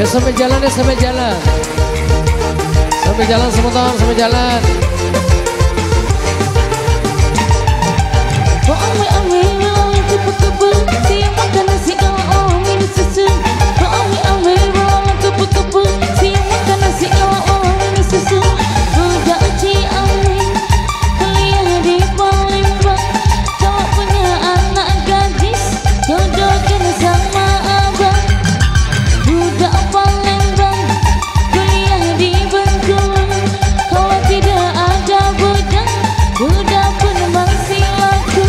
sampai jalan ya, sampai jalan. Sampai jalan sebentar, sampai jalan. siang makan nasi kalau minum susu. siang makan nasi kalau minum susu. Budak Ciamis kuliah di Palembang. Kalau punya anak gadis jodohkan sama abang. Budak Palembang kuliah di Bengkulu. Kalau tidak ada budak, budak pun masih laku.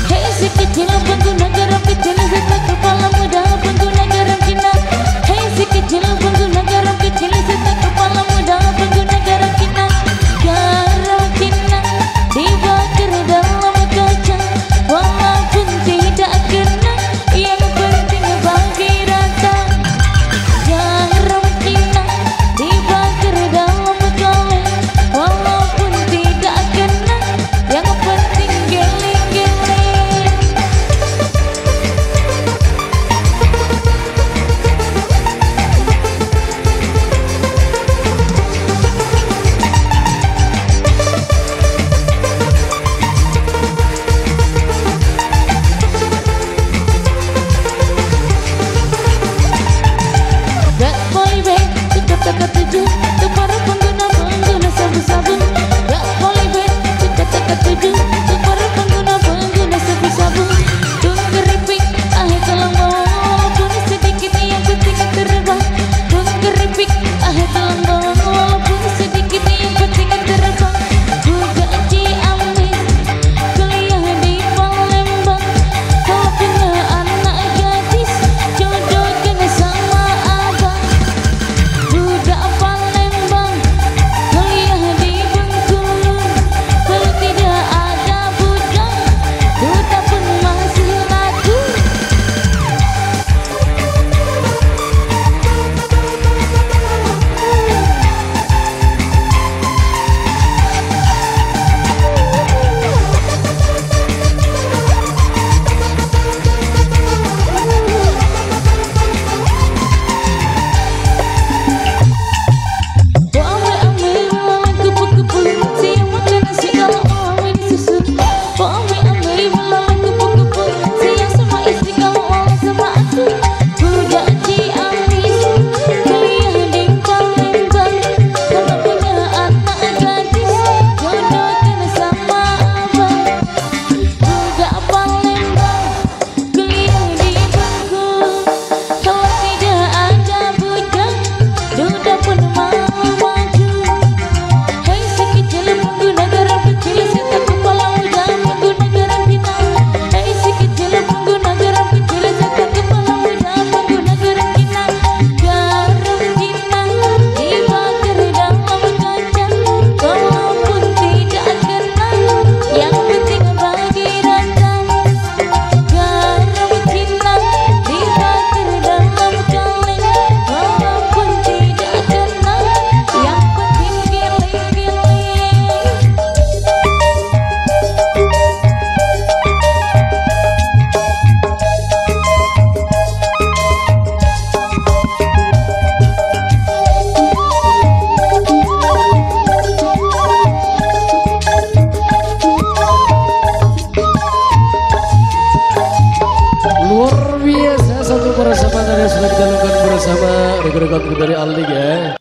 Hei si kecil pengguna garam kecil, serta kepala muda pengguna garam Cina. Hei si kecil pengguna garam kecil, serta kepala muda pengguna garam Cina. Garam Cina dibakar dalam kaca, walaupun tidak kena, yang penting bagi rata. Garam Cina dibakar dalam kaleng, walaupun tidak kena, yang penting geling-geling. Gak boleh be, kata-kata tujuh untuk para pengguna sabu-sabu. Gak boleh be, kata-kata tujuh untuk para pengguna sabu-sabu. Dung keripik, telang bawa, walaupun sedikit yang penting terbang. Dung keripik, telang bawa, walaupun sedikit yang penting terbang. Budak Ciamis kuliah di Palembang. Kalau punya anak gadis jodohkan sama abang. Budak Palembang kuliah di Bengkulu. Kalau tidak ada budak, budak pun masih laku. Ame-ame melalang kupu-kupu, siang makan nasi kalau minum susu. Ame-ame melalang kupu-kupu, siang sama istri kalau sama aku. Budak Ciamis kuliah di Palembang. Kalau punya anak gadis jodohkan sama abang. Budak Palembang kuliah di Bengkulu. Kalau tidak ada budak, budak pun mau maju. Hei si kecil pengguna garam kecil, serta kepala muda pengguna garam Cina. Hei si kecil pengguna garam kecil, serta kepala muda pengguna garam Cina. Garam Cina dibakar dalam kaca, walaupun tidak kena, yang penting bagi rata. Garam Cina dibakar dalam kaleng, walaupun tidak kena, yang penting geling-geling. Luar biasa satu persahabatan yang sudah kita lakukan bersama rekan-rekan dari Aldi ya.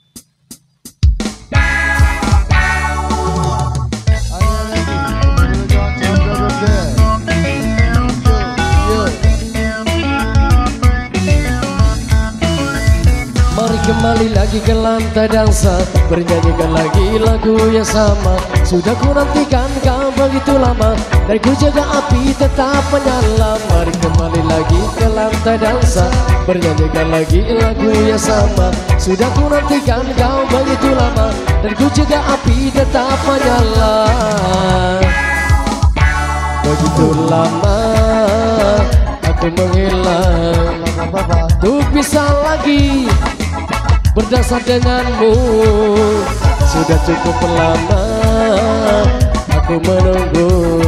Mari kembali lagi ke lantai dansa, bernyanyikan lagi lagu yang sama. Sudah ku nantikan kau begitu lama, dan ku jaga api tetap menyala. Mari kembali lagi ke lantai dansa, bernyanyikan lagi lagu yang sama. Sudah ku nantikan kau begitu lama, dan ku jaga api tetap menyala. Begitu lama aku menghilang, tuh bisa lagi berdasar denganmu. Sudah cukup lama aku menunggu.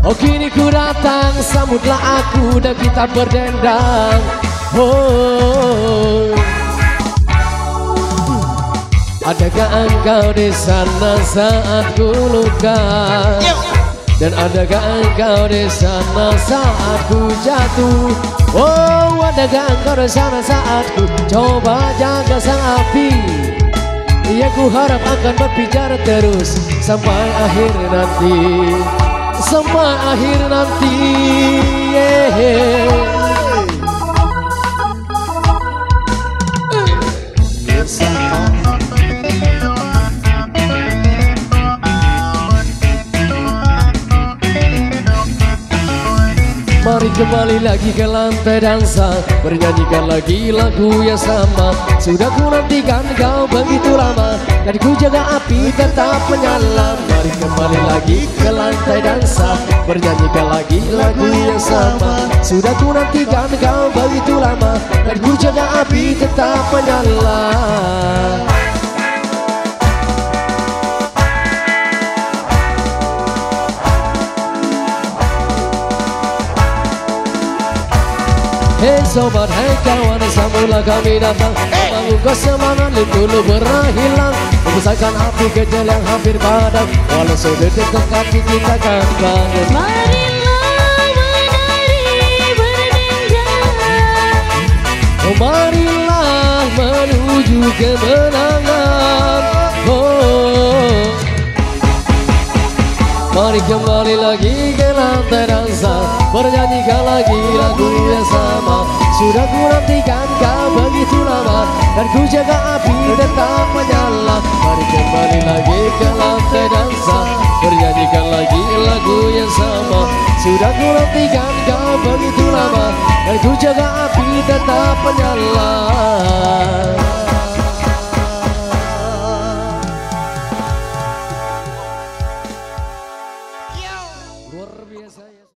Oh kini ku datang, sambutlah aku dan kita berdendang. Oh Adakah engkau di sana saat ku luka? Dan adakah engkau di sana saat ku jatuh? Oh, adakah engkau di sana saat ku coba jaga sang api? Ya ku harap akan berbicara terus sampai akhir nanti. Sampai akhir nanti. Mari kembali lagi ke lantai dansa, bernyanyikan lagi lagu yang sama. Sudah ku nantikan kau begitu lama, dan ku jaga api tetap menyala. Mari kembali lagi ke lantai dansa, bernyanyikan lagi lagu yang sama. Sudah ku nantikan kau begitu lama, dan ku jaga api tetap menyala. Hei sobat, hei kawan, sambutlah kami datang membangun kesemangat dulu pernah hilang, membesarkan api kecil yang hampir padam. Walau sudah dekat kaki kita kan bangun. Marilah menari berdendang, Oh marilah menuju kemenangan. Oh, mari kembali lagi ke lantai dansa, bernyanyikan lagi lagu yang sama. Sudah ku nantikan kau begitu lama, dan ku jaga api tetap menyala. Mari kembali lagi ke lantai dansa, bernyanyikan lagi lagu yang sama. Sudah ku nantikan kau begitu lama, dan ku jaga api tetap menyala.